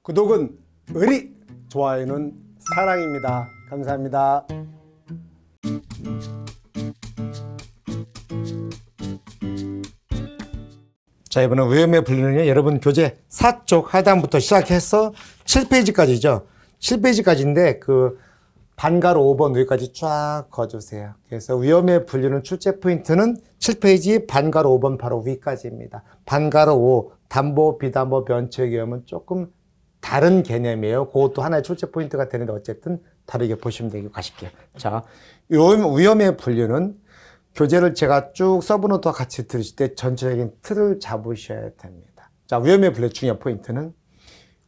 구독은 의리, 좋아요는 사랑입니다. 감사합니다. 자, 이번엔 위험의 분류는요, 여러분 교재 4쪽 하단부터 시작해서 7페이지까지죠. 7페이지까지인데 그 반가로 5번 여기까지 쫙 그어주세요. 그래서 위험의 분류는 출제 포인트는 7페이지 반가로 5번 바로 위까지입니다. 반가로 5, 담보, 비담보, 변칙 위험은 조금 다른 개념이에요. 그것도 하나의 출제 포인트가 되는데 어쨌든 다르게 보시면 되고 가실게요. 자, 위험의 분류는 교재를 제가 쭉 서브노트와 같이 들으실 때 전체적인 틀을 잡으셔야 됩니다. 자, 위험의 분류 중요한 포인트는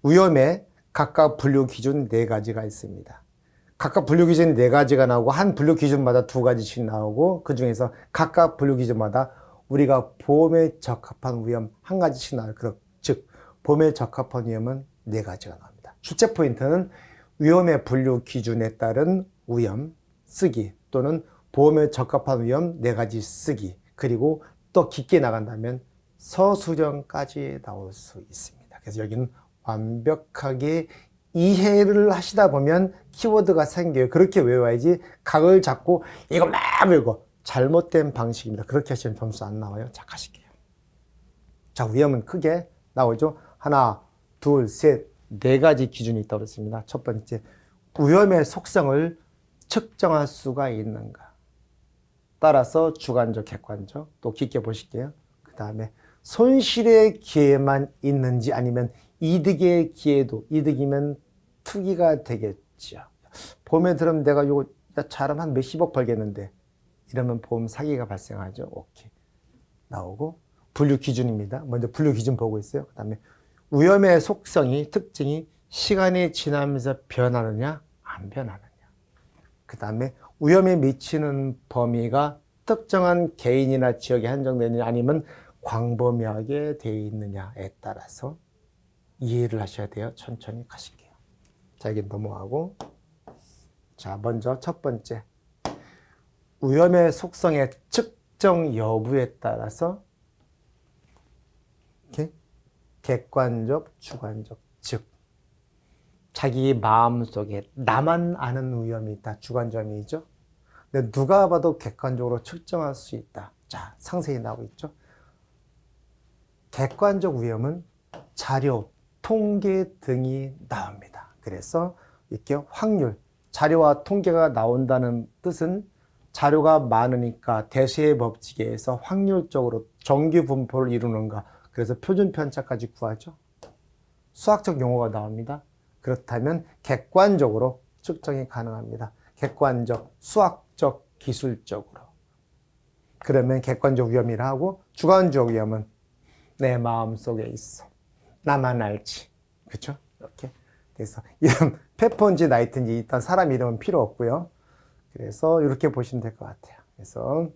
위험의 각각 분류 기준 4가지가 있습니다. 각각 분류 기준 4가지가 나오고 한 분류 기준마다 2가지씩 나오고 그 중에서 각각 분류 기준마다 우리가 보험에 적합한 위험 1가지씩 나와요. 즉 보험에 적합한 위험은 4가지가 나옵니다. 출제 포인트는 위험의 분류 기준에 따른 위험 쓰기 또는 보험에 적합한 위험 4가지 쓰기, 그리고 또 깊게 나간다면 서술형까지 나올 수 있습니다. 그래서 여기는 완벽하게 이해를 하시다 보면 키워드가 생겨요. 그렇게 외워야지 각을 잡고 이거 막 외우고 잘못된 방식입니다. 그렇게 하시면 점수 안 나와요. 자, 가실게요. 자, 위험은 크게 나오죠. 하나, 둘, 셋, 4가지 기준이 있다고 했습니다. 첫 번째, 위험의 속성을 측정할 수가 있는가. 따라서 주관적, 객관적, 또 깊게 보실게요. 그 다음에 손실의 기회만 있는지 아니면 이득의 기회도, 이득이면 투기가 되겠죠. 보험에 들으면 내가 이거 잘하면 한 몇십억 벌겠는데 이러면 보험 사기가 발생하죠. 오케이. 나오고 분류 기준입니다. 먼저 분류 기준 보고 있어요. 그 다음에 위험의 속성이, 특징이 시간이 지나면서 변하느냐, 안 변하느냐. 그 다음에 위험에 미치는 범위가 특정한 개인이나 지역에 한정되느냐 아니면 광범위하게 되어 있느냐에 따라서 이해를 하셔야 돼요. 천천히 가실게요. 자, 여기 넘어가고. 자, 먼저 첫 번째. 위험의 속성의 측정 여부에 따라서 이렇게 객관적, 주관적, 즉 자기 마음속에 나만 아는 위험이 있다. 주관점이죠. 근데 누가 봐도 객관적으로 측정할 수 있다. 자, 상세히 나오고 있죠. 객관적 위험은 자료, 통계 등이 나옵니다. 그래서 이렇게 확률, 자료와 통계가 나온다는 뜻은 자료가 많으니까 대수의 법칙에 의해서 확률적으로 정규 분포를 이루는가. 그래서 표준 편차까지 구하죠. 수학적 용어가 나옵니다. 그렇다면 객관적으로 측정이 가능합니다. 객관적, 수학적, 기술적으로. 그러면 객관적 위험이라 하고 주관적 위험은 내 마음속에 있어. 나만 알지. 그렇죠? 이렇게. 그래서 이름 페퍼인지 나이트인지 일단 사람 이름은 필요 없고요. 그래서 이렇게 보시면 될 것 같아요. 그래서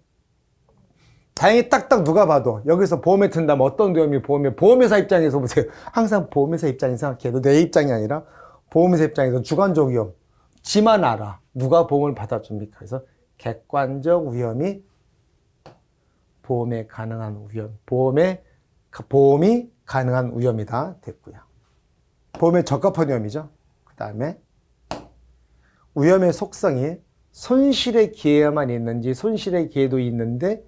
다행히 딱딱 누가 봐도 여기서 보험에 든다면 어떤 위험이 보험회사 입장에서 보세요. 항상 보험회사 입장에서 생각해도 내 입장이 아니라 보험회사 입장에서 주관적 위험, 지만 알아. 누가 보험을 받아줍니까? 그래서 객관적 위험이 보험에 가능한 위험, 보험이 가능한 위험이다 됐고요. 보험에 적합한 위험이죠. 그 다음에 위험의 속성이 손실의 기회만 있는지 손실의 기회도 있는데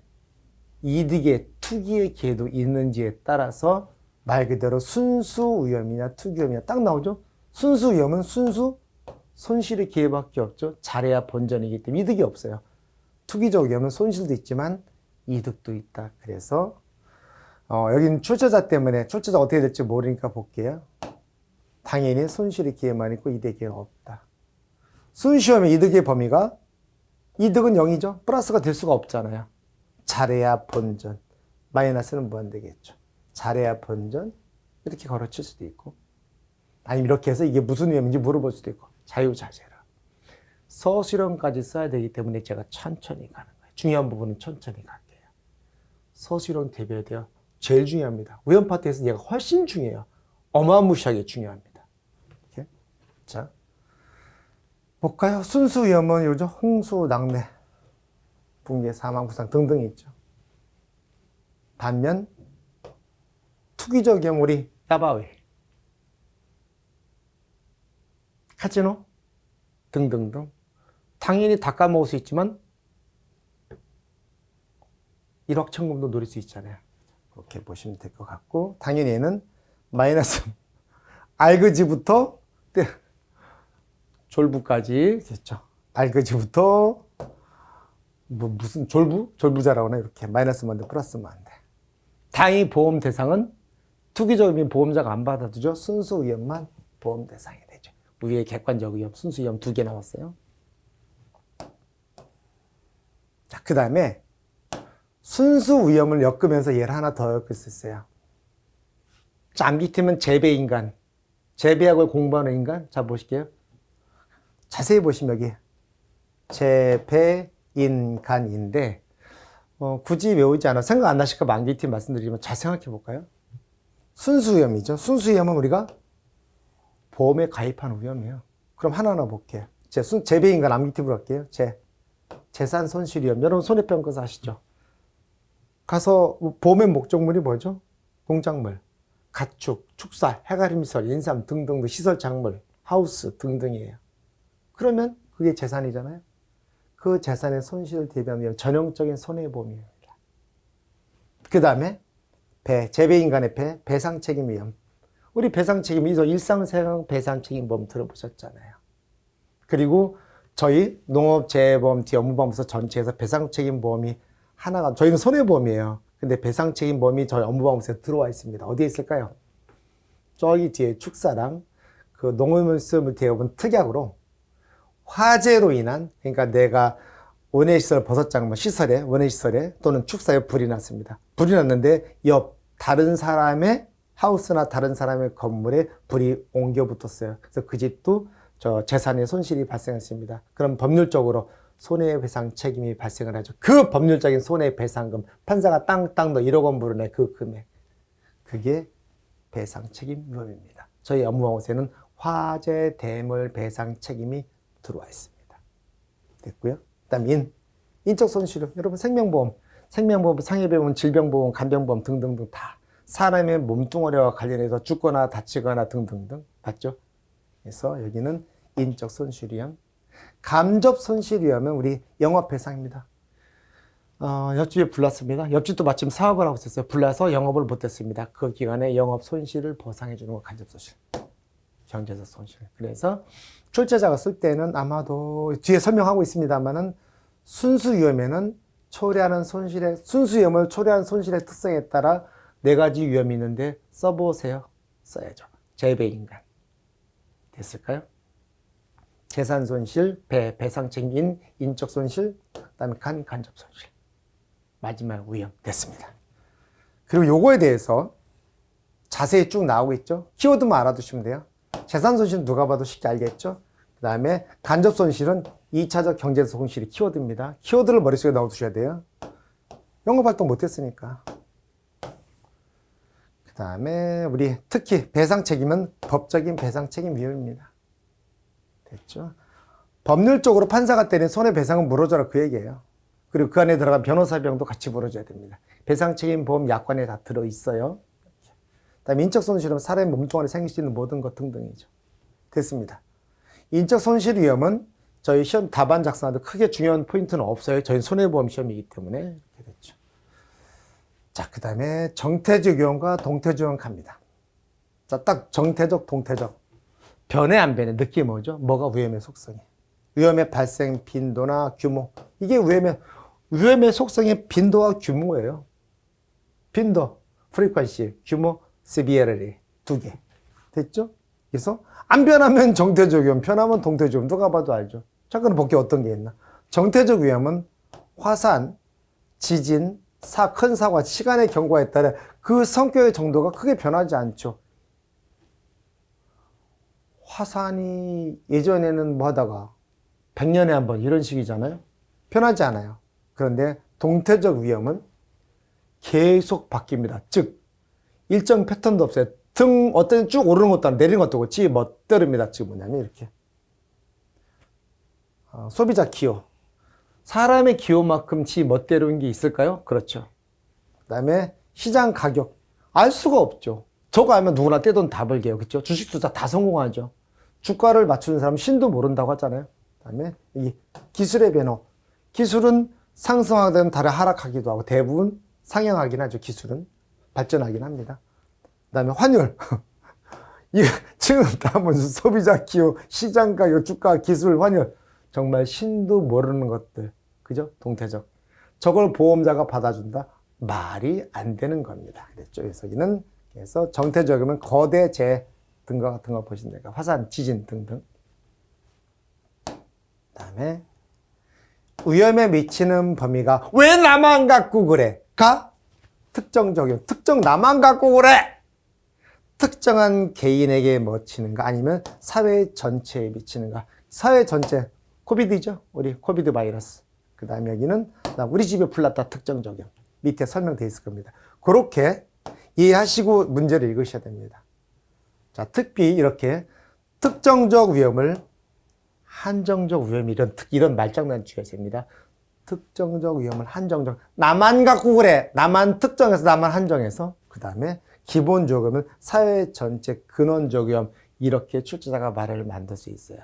이득의 투기의 기회도 있는지에 따라서 말 그대로 순수 위험이냐 투기 위험이냐 딱 나오죠. 순수 위험은 순수 손실의 기회밖에 없죠. 잘해야 본전이기 때문에 이득이 없어요. 투기적 위험은 손실도 있지만 이득도 있다. 그래서 여기는 출제자 때문에 출제자 어떻게 될지 모르니까 볼게요. 당연히 손실의 기회만 있고 이득의 기회는 없다. 순시험의 이득의 범위가 이득은 0이죠. 플러스가 될 수가 없잖아요. 잘해야 본전, 마이너스는 무한되겠죠. 잘해야 본전 이렇게 걸어칠 수도 있고 아니면 이렇게 해서 이게 무슨 위험인지 물어볼 수도 있고 자유자재라. 서술형까지 써야 되기 때문에 제가 천천히 가는 거예요. 중요한 부분은 천천히 갈게요. 서술형 대비해야 제일 중요합니다. 위험 파트에서 얘가 훨씬 중요해요. 어마무시하게 중요합니다. 이렇게. 자, 볼까요? 순수 위험은 요즘 홍수, 낙뢰, 붕괴, 사망, 부상 등등 있죠. 반면 투기적 위험 우리 야바위 카지노 등등등. 당연히 다 까먹을 수 있지만 1억 천금도 노릴 수 있잖아요. 그렇게 보시면 될 것 같고, 당연히 얘는 마이너스 알그지부터 졸부까지 됐죠. 알그지부터 무슨 졸부자라고 하나, 이렇게 마이너스만 돼 플러스만 돼. 당연히 보험 대상은 투기적인 보험자가 안 받아주죠. 순수 위험만 보험 대상이 되죠. 위에 객관적 위험, 순수 위험 2개 나왔어요. 자, 그 다음에 순수 위험을 엮으면서 얘를 하나 더 엮을 수 있어요. 자, 암기팀은 재배인간, 재배학을 공부하는 인간. 자, 보실게요. 자세히 보시면 여기 재배인간인데, 굳이 외우지 않아 생각 안 나실까 봐 암기팀 말씀드리지만 잘 생각해 볼까요? 순수 위험이죠. 순수 위험은 우리가 보험에 가입하는 위험이에요. 그럼 하나하나 볼게요. 재배인간 암기팀으로 할게요. 재산 손실 위험. 여러분 손해평가서 아시죠? 가서 보험의 목적물이 뭐죠? 농작물, 가축, 축사, 해가림시설, 인삼 등등 시설 작물, 하우스 등등이에요. 그러면 그게 재산이잖아요. 그 재산의 손실을 대비하는 위험, 전형적인 손해보험입니다. 그 다음에 재배인간의 배상책임 위험. 우리 배상책임, 일상생활 배상책임보험 들어보셨잖아요. 그리고 저희 농업재해보험 뒤 업무보험서 전체에서 배상책임보험이 하나가, 저희는 손해보험이에요. 근데 배상책임보험이 저희 업무보험서에 들어와 있습니다. 어디에 있을까요? 저기 뒤에 축사랑 그 농업물 대업은 특약으로 화재로 인한, 그러니까 내가 원예시설 버섯작물 시설에, 원예시설에 또는 축사에 불이 났습니다. 불이 났는데 다른 사람의 하우스나 다른 사람의 건물에 불이 옮겨 붙었어요. 그래서 그 집도 재산의 손실이 발생했습니다. 그럼 법률적으로 손해배상 책임이 발생을 하죠. 그 법률적인 손해배상금, 판사가 땅땅 너 1억 원 부르네, 그 금액. 그게 배상 책임 위험입니다. 저희 업무보험에는 화재 대물 배상 책임이 들어와 있습니다. 됐고요. 그다음 인적 손실은 여러분 생명보험, 상해보험, 질병보험, 간병보험 등등등 다 사람의 몸뚱아리와 관련해서 죽거나 다치거나 등등등 맞죠? 그래서 여기는 인적 손실 위험. 간접 손실 위험은 우리 영업배상입니다. 옆집에 불났습니다. 옆집도 마침 사업을 하고 있었어요. 불나서 영업을 못했습니다. 그 기간에 영업 손실을 보상해 주는 거 간접 손실. 경제적 손실. 그래서 출제자가 쓸 때는 아마도 뒤에 설명하고 있습니다만은 순수 위험에는 순수 위험을 초래하는 손실의 특성에 따라 4가지 위험이 있는데 써보세요. 써야죠. 재배인간. 됐을까요? 재산 손실, 배상 책임, 인적 손실, 그다음에 간접 손실. 마지막 위험. 됐습니다. 그리고 요거에 대해서 자세히 쭉 나오고 있죠. 키워드만 알아두시면 돼요. 재산 손실은 누가 봐도 쉽게 알겠죠. 그 다음에 간접 손실은 2차적 경제적 손실이 키워드입니다. 키워드를 머릿속에 넣어두셔야 돼요. 영업활동 못했으니까. 그 다음에 우리 특히 배상 책임은 법적인 배상 책임 위험입니다. 됐죠? 법률적으로 판사가 때린 손해배상은 물어줘라, 그 얘기예요. 그리고 그 안에 들어간 변호사 비용도 같이 물어줘야 됩니다. 배상 책임 보험 약관에 다 들어있어요. 그다음에 인적 손실은 사람의 몸뚱아리에 생길 수 있는 모든 것 등등이죠. 됐습니다. 인적 손실 위험은 저희 시험 답안 작성하는데 크게 중요한 포인트는 없어요. 저희 손해보험 시험이기 때문에 이렇게 됐죠. 자, 그 다음에 정태적 위험과 동태적 위험 갑니다. 자, 딱 정태적, 동태적. 변해 안 변해? 느낌이 뭐죠? 뭐가 위험의 속성이? 위험의 발생 빈도나 규모. 이게 위험의 속성의 빈도와 규모예요. 빈도, frequency, 규모, severity. 2개. 됐죠? 그래서 안 변하면 정태적 위험, 변하면 동태적 위험. 누가 봐도 알죠? 자, 그럼 볼게 어떤 게 있나? 정태적 위험은 화산, 지진, 큰 사고, 시간의 경과에 따라 그 성격의 정도가 크게 변하지 않죠. 화산이 예전에는 뭐 하다가 100년에 한 번 이런 식이잖아요. 변하지 않아요. 그런데 동태적 위험은 계속 바뀝니다. 즉 일정 패턴도 없어요. 어떤 때는 쭉 오르는 것도 아니고 내리는 것도 없고 지 멋대로입니다. 지금 뭐냐면 이렇게 소비자 기호, 사람의 기호만큼 지 멋대로인 게 있을까요? 그렇죠. 그 다음에 시장 가격, 알 수가 없죠. 저거 알면 누구나 떼돈 다 벌게요. 그렇죠? 주식 투자 다 성공하죠. 주가를 맞추는 사람은 신도 모른다고 하잖아요. 그다음에 이 기술의 변호. 기술은 상승하든 다른 하락하기도 하고 대부분 상향하긴 하죠. 기술은 발전하긴 합니다. 그다음에 환율. 이 지금 다 무슨 소비자 기호, 시장 가격, 주가, 기술, 환율. 정말 신도 모르는 것들. 그죠? 동태적. 저걸 보험자가 받아준다? 말이 안 되는 겁니다. 그랬죠. 그래서 정태적이면 거대 재 등과 같은 거 보시면 돼요. 화산, 지진 등등. 그다음에 위험에 미치는 범위가 왜 나만 갖고 그래? 특정적이요. 특정 나만 갖고 그래. 특정한 개인에게 미치는가 아니면 사회 전체에 미치는가. 사회 전체 코비드죠. 우리 코비드 바이러스. 그 다음에 여기는 우리 집에 불났다 특정적용. 밑에 설명되어 있을 겁니다. 그렇게 이해하시고 문제를 읽으셔야 됩니다. 자, 특히 이렇게 특정적 위험을 한정적 위험 이런 말장난 주의하십니다. 특정적 위험을 한정적. 나만 갖고 그래. 나만 특정해서 나만 한정해서. 그 다음에 기본적으로는 사회 전체 근원적 위험. 이렇게 출제자가 말을 만들 수 있어요.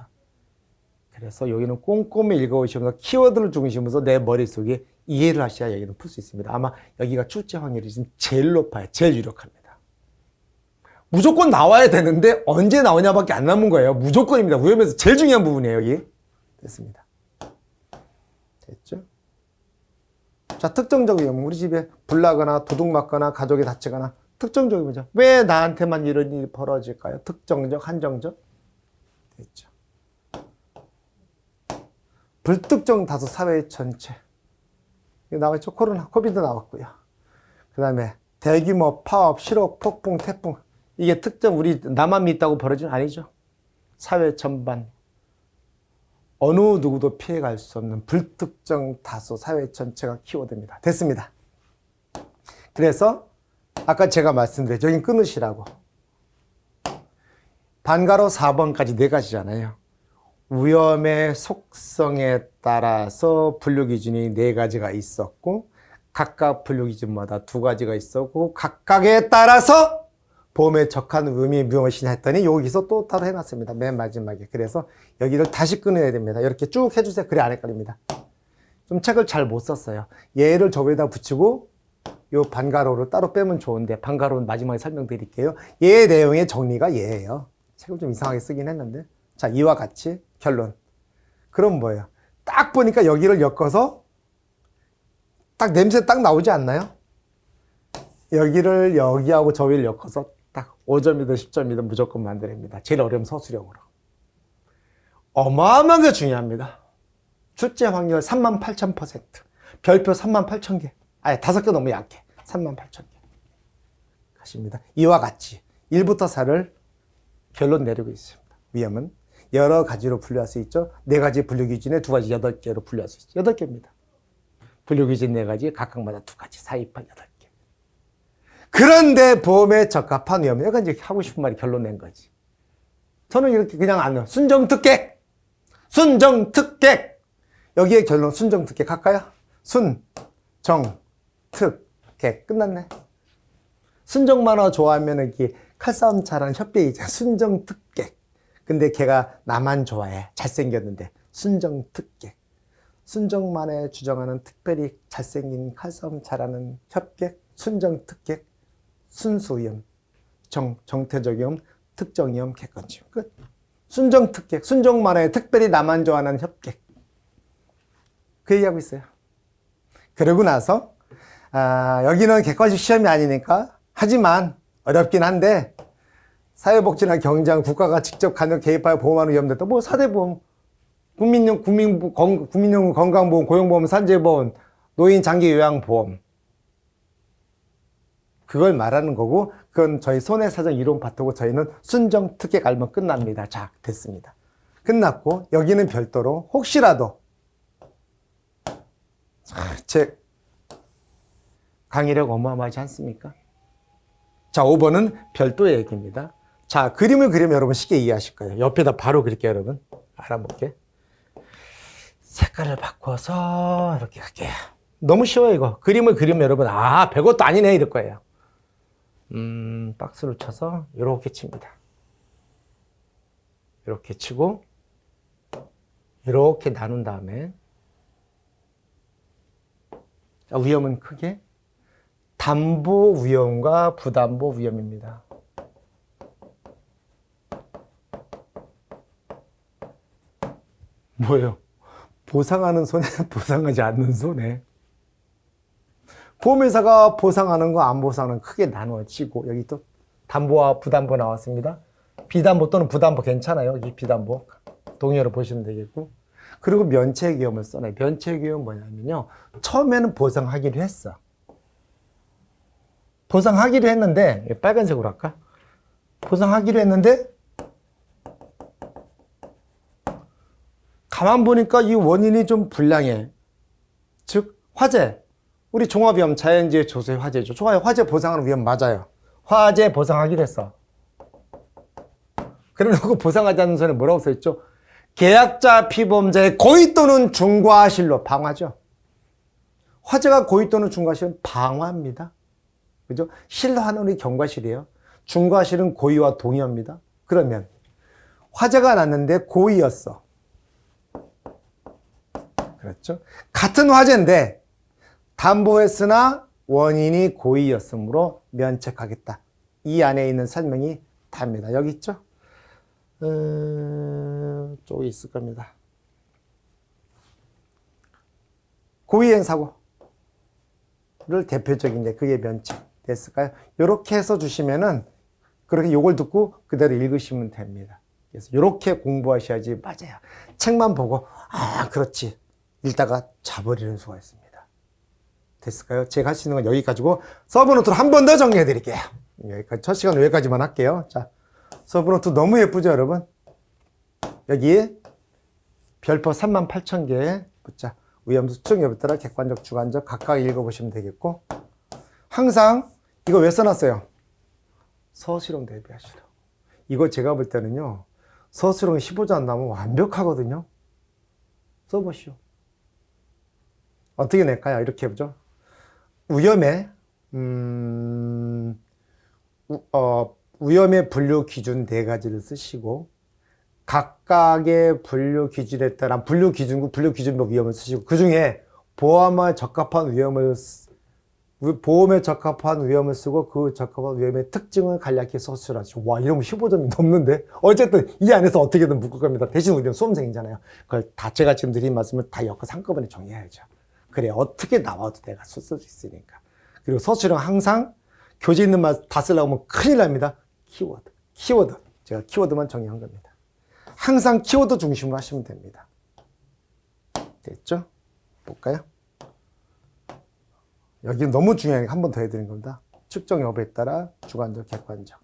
그래서 여기는 꼼꼼히 읽어오시면서 키워드를 중심으로 내 머릿속에 이해를 하셔야 여기는 풀 수 있습니다. 아마 여기가 출제 확률이 지금 제일 높아요. 제일 유력합니다. 무조건 나와야 되는데 언제 나오냐밖에 안 남은 거예요. 무조건입니다. 위험에서 제일 중요한 부분이에요. 여기. 됐습니다. 됐죠? 자, 특정적 위험. 우리 집에 불 나거나 도둑 맞거나 가족이 다치거나 특정적 위험이죠. 왜 나한테만 이런 일이 벌어질까요? 특정적, 한정적. 됐죠. 불특정 다수 사회 전체. 나왔죠. 코로나, 코비드 나왔고요. 그 다음에 대규모 파업, 실업, 폭풍, 태풍. 이게 특정 우리 나만 믿다고 벌어지는 아니죠. 사회 전반. 어느 누구도 피해갈 수 없는 불특정 다수 사회 전체가 키워드입니다. 됐습니다. 그래서 아까 제가 말씀드렸죠. 여긴 끊으시라고. 반가로 4번까지 4가지잖아요. 위험의 속성에 따라서 분류기준이 4가지가 있었고 각각 분류기준마다 2가지가 있었고 각각에 따라서 보험에 적합한 의미 무엇이냐 했더니 여기서 또 따로 해놨습니다. 맨 마지막에. 그래서 여기를 다시 끊어야 됩니다. 이렇게 쭉 해주세요. 그래 안 헷갈립니다. 좀 책을 잘 못 썼어요. 얘를 저기에다 붙이고 요 반가로를 따로 빼면 좋은데 반가로는 마지막에 설명드릴게요. 얘의 내용의 정리가 얘예요. 책을 좀 이상하게 쓰긴 했는데 자 이와 같이 결론. 그럼 뭐예요? 딱 보니까 여기를 엮어서 딱 냄새 딱 나오지 않나요? 여기를 여기하고 저기를 엮어서 딱 5점이든 10점이든 무조건 만들어냅니다. 제일 어려운 서술형으로. 어마어마하게 중요합니다. 출제 확률 38,000%. 별표 38,000개. 아니 5개 너무 약해. 38,000개. 가십니다. 이와 같이 1부터 4를 결론 내리고 있습니다. 위험은 여러 가지로 분류할 수 있죠. 4가지 분류 기준에 2가지 8개로 분류할 수 있죠. 8개입니다. 분류 기준 4가지 각각마다 2가지 4, 2, 8, 8개. 그런데 보험에 적합한 위험. 약간 이제 하고 싶은 말이 결론 낸 거지. 저는 이렇게 그냥 안 해요. 순정특객. 순정특객. 여기에 결론 순정특객 할까요? 순정특객. 끝났네. 순정만화 좋아하면 이렇게 칼싸움 잘하는 협회이자 순정특객. 근데 걔가 나만 좋아해. 잘생겼는데. 순정특객. 순정만에 주장하는 특별히 잘생긴 칼싸움 잘하는 협객. 순정특객. 순수위험, 정태적위험, 특정위험, 객관치험. 끝. 순정특객, 순정만에 특별히 나만 좋아하는 협객. 그 얘기하고 있어요. 그러고 나서 여기는 객관식 시험이 아니니까 하지만 어렵긴 한데 사회복지나 경제랑 국가가 직접 간접 개입하여 보험하는 위험들도 뭐 4대 보험, 국민연금 건강보험, 고용보험, 산재보험, 노인 장기 요양보험 그걸 말하는 거고 그건 저희 손해사정 이론 파트고 저희는 순정특객 알면 끝납니다. 자, 됐습니다. 끝났고 여기는 별도로 혹시라도 제 강의력 어마어마하지 않습니까? 자, 5번은 별도의 얘기입니다. 자, 그림을 그리면 여러분 쉽게 이해하실 거예요. 옆에다 바로 그릴게요, 여러분. 알아볼게. 색깔을 바꿔서 이렇게 할게요. 너무 쉬워요, 이거. 그림을 그리면 여러분, 별것도 아니네, 이럴 거예요. 박스를 쳐서 이렇게 칩니다. 이렇게 치고 이렇게 나눈 다음에 자, 위험은 크게 담보 위험과 부담보 위험입니다. 뭐예요? 보상하는 손해, 보상하지 않는 손해. 보험회사가 보상하는 거 안 보상하는 거 크게 나누어지고 여기 또 담보와 부담보 나왔습니다. 비담보 또는 부담보 괜찮아요. 이 비담보 동의어로 보시면 되겠고. 그리고 면책위험을 써놔요. 면책위험은 뭐냐면요. 처음에는 보상하기로 했어. 보상하기로 했는데 빨간색으로 할까? 보상하기로 했는데 가만 보니까 이 원인이 좀 불량해. 즉 화재. 우리 종합위험 자연재해 조소의 화재죠. 좋아요. 화재 보상하는 위험 맞아요. 화재 보상하기로 했어. 그래놓고 보상하지 않는 손에 뭐라고 써있죠? 계약자 피보험자의 고의 또는 중과실로 방화죠. 화재가 고의 또는 중과실은 방화입니다. 그죠? 실화는 우리 경과실이에요. 중과실은 고의와 동의어입니다. 그러면 화재가 났는데 고의였어. 그렇죠? 같은 화재인데 담보했으나 원인이 고의였으므로 면책하겠다. 이 안에 있는 설명이 답니다. 여기 있죠? 쪽에 있을 겁니다. 고의행 사고를 대표적인 게 그게 면책됐을까요? 이렇게 해서 주시면은 그렇게 요걸 듣고 그대로 읽으시면 됩니다. 그래서 이렇게 공부하셔야지 맞아요. 책만 보고 아 그렇지 읽다가 자버리는 수가 있습니다. 됐을까요? 제가 할 수 있는 건 여기까지고 서브노트로 한 번 더 정리해 드릴게요. 여기까지 첫 시간 여기까지만 할게요. 자, 서브노트 너무 예쁘죠 여러분? 여기 별표 38,000개 붙자. 위험수 수증 여부에 따라 객관적 주관적 각각 읽어보시면 되겠고 항상 이거 왜 써놨어요? 서술형 대비하시라고. 이거 제가 볼 때는요 서술형 15자 안 나오면 완벽하거든요. 써보시오. 어떻게 낼까요? 이렇게 해보죠. 위험의 위험의 분류 기준 4가지를 쓰시고 각각의 분류 기준에 따라 분류 기준과 분류 기준법 위험을 쓰시고 그 중에 보험에 적합한 위험을 쓰고 그 적합한 위험의 특징을 간략히 서술하시고 와 이러면 15점이 넘는데 어쨌든 이 안에서 어떻게든 묶을 겁니다. 대신 우리는 수험생이잖아요. 그걸 다 제가 지금 드린 말씀을 다 엮어서 한꺼번에 정리해야죠. 그래 어떻게 나와도 내가 쓸 수 있으니까. 그리고 서술은 항상 교재 있는 말 다 쓰려고 하면 큰일 납니다. 키워드 제가 키워드만 정리한 겁니다. 항상 키워드 중심으로 하시면 됩니다. 됐죠? 볼까요? 여기 너무 중요한 게 한 번 더 해드린 겁니다. 측정 여부에 따라 주관적, 객관적.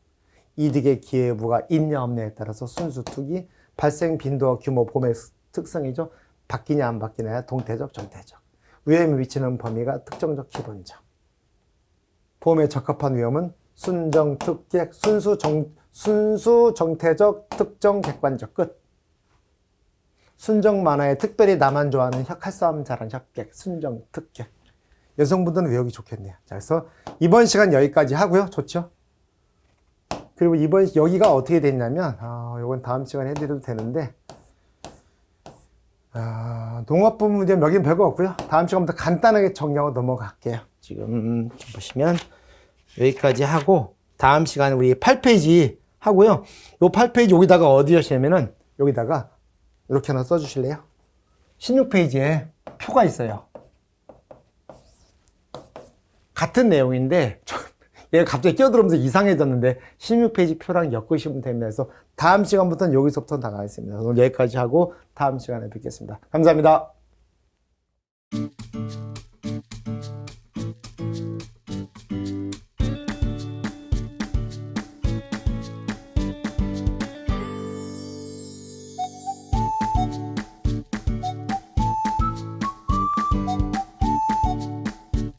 이득의 기회 여부가 있냐 없냐에 따라서 순수 투기, 발생 빈도와 규모, 보험의 특성이죠. 바뀌냐 안 바뀌냐야 동태적, 정태적. 위험이 미치는 범위가 특정적, 기본적. 보험에 적합한 위험은 순정, 특객, 순수, 정태적, 특정, 객관적 끝. 순정 만화에 특별히 나만 좋아하는 칼싸움 잘하는 협객, 순정, 특객. 여성분들은 외우기 좋겠네요. 자, 그래서 이번 시간 여기까지 하고요. 좋죠? 그리고 여기가 어떻게 됐냐면, 요건 다음 시간에 해드려도 되는데, 농업 부분 여기는 별거 없고요. 다음 시간부터 간단하게 정리하고 넘어갈게요. 지금 보시면 여기까지 하고, 다음 시간에 우리 8페이지 하고요. 요 8페이지 여기다가 어디 하시냐면은, 여기다가 이렇게 하나 써주실래요? 16페이지에 표가 있어요. 같은 내용인데 얘가 갑자기 끼어들어오면서 이상해졌는데 16페이지 표랑 엮으시면 됩니다. 그래서 다음 시간부터는 여기서부터 나가겠습니다. 오늘 여기까지 하고 다음 시간에 뵙겠습니다. 감사합니다.